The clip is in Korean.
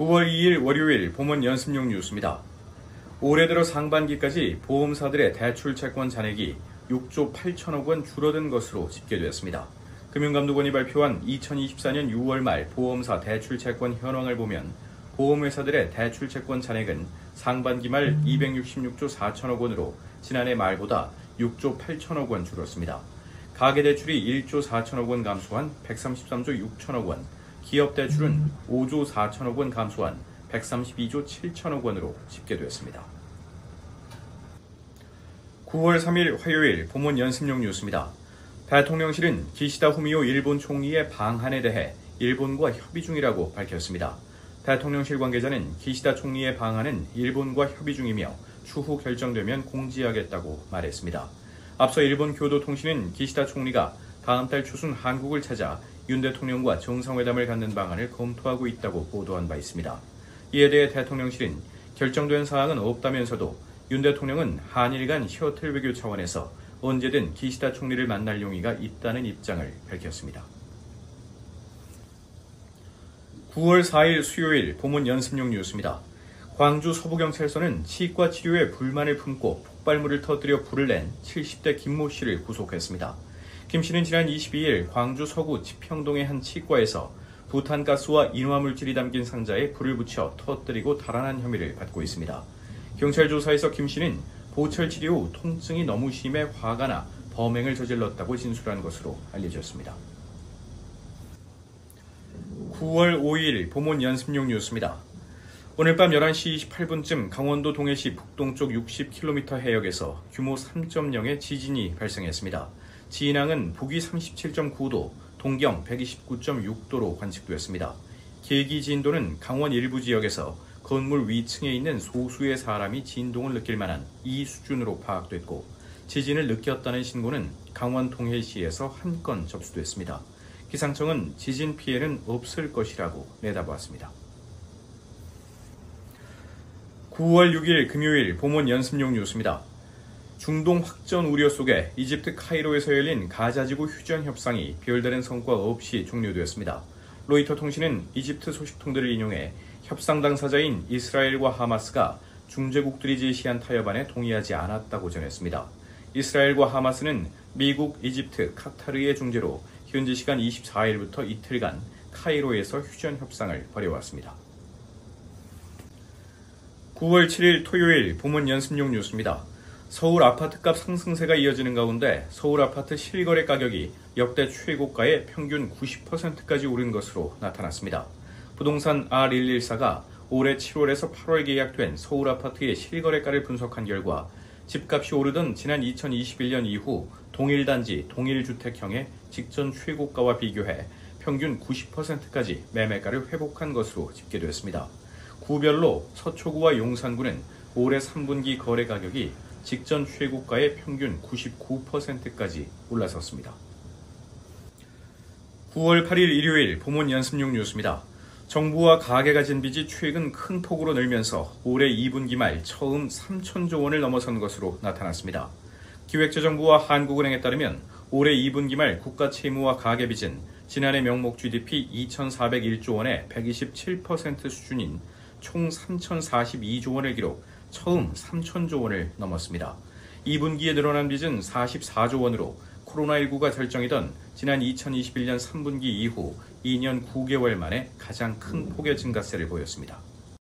9월 2일 월요일 보문 연습용 뉴스입니다. 올해 들어 상반기까지 보험사들의 대출 채권 잔액이 6조 8천억 원 줄어든 것으로 집계됐습니다. 금융감독원이 발표한 2024년 6월 말 보험사 대출 채권 현황을 보면 보험회사들의 대출 채권 잔액은 상반기 말 266조 4천억 원으로 지난해 말보다 6조 8천억 원 줄었습니다. 가계대출이 1조 4천억 원 감소한 133조 6천억 원, 기업대출은 5조 4천억 원 감소한 132조 7천억 원으로 집계됐습니다. 9월 3일 화요일 보문 연습용 뉴스입니다. 대통령실은 기시다 후미오 일본 총리의 방한에 대해 일본과 협의 중이라고 밝혔습니다. 대통령실 관계자는 기시다 총리의 방한은 일본과 협의 중이며 추후 결정되면 공지하겠다고 말했습니다. 앞서 일본 교도통신은 기시다 총리가 다음 달 초순 한국을 찾아 윤 대통령과 정상회담을 갖는 방안을 검토하고 있다고 보도한 바 있습니다. 이에 대해 대통령실은 결정된 사항은 없다면서도 윤 대통령은 한일 간 셔틀 외교 차원에서 언제든 기시다 총리를 만날 용의가 있다는 입장을 밝혔습니다. 9월 4일 수요일 보문 연습용 뉴스입니다. 광주 서부경찰서는 치과 치료에 불만을 품고 폭발물을 터뜨려 불을 낸 70대 김모 씨를 구속했습니다. 김 씨는 지난 22일 광주 서구 지평동의 한 치과에서 부탄가스와 인화물질이 담긴 상자에 불을 붙여 터뜨리고 달아난 혐의를 받고 있습니다. 경찰 조사에서 김 씨는 보철 치료 후 통증이 너무 심해 화가 나 범행을 저질렀다고 진술한 것으로 알려졌습니다. 9월 5일 보문 연습용 뉴스입니다. 오늘 밤 11시 28분쯤 강원도 동해시 북동쪽 60km 해역에서 규모 3.0의 지진이 발생했습니다. 진앙은 북위 37.9도, 동경 129.6도로 관측됐습니다. 계기 진도는 강원 일부 지역에서 건물 위층에 있는 소수의 사람이 진동을 느낄 만한 이 수준으로 파악됐고, 지진을 느꼈다는 신고는 강원 동해시에서 한 건 접수됐습니다. 기상청은 지진 피해는 없을 것이라고 내다보았습니다. 9월 6일 금요일 보문 연습용 뉴스입니다. 중동 확전 우려 속에 이집트 카이로에서 열린 가자지구 휴전 협상이 별다른 성과 없이 종료되었습니다. 로이터 통신은 이집트 소식통들을 인용해 협상 당사자인 이스라엘과 하마스가 중재국들이 제시한 타협안에 동의하지 않았다고 전했습니다. 이스라엘과 하마스는 미국, 이집트, 카타르의 중재로 현지 시간 24일부터 이틀간 카이로에서 휴전 협상을 벌여왔습니다. 9월 7일 토요일 보문 연습용 뉴스입니다. 서울 아파트값 상승세가 이어지는 가운데 서울 아파트 실거래 가격이 역대 최고가의 평균 90%까지 오른 것으로 나타났습니다. 부동산 R114가 올해 7월에서 8월 계약된 서울 아파트의 실거래가를 분석한 결과 집값이 오르던 지난 2021년 이후 동일단지, 동일주택형의 직전 최고가와 비교해 평균 90%까지 매매가를 회복한 것으로 집계됐습니다. 구별로 서초구와 용산구는 올해 3분기 거래 가격이 직전 최고가의 평균 99%까지 올라섰습니다. 9월 8일 일요일 보문 연습용 뉴스입니다. 정부와 가계가 진 빚이 최근 큰 폭으로 늘면서 올해 2분기 말 처음 3천조 원을 넘어선 것으로 나타났습니다. 기획재정부와 한국은행에 따르면 올해 2분기 말 국가 채무와 가계빚은 지난해 명목 GDP 2,401조 원의 127% 수준인 총 3,042조 원을 기록, 처음 3천조 원을 넘었습니다. 2분기에 늘어난 빚은 44조 원으로 코로나19가 절정이던 지난 2021년 3분기 이후 2년 9개월 만에 가장 큰 폭의 증가세를 보였습니다.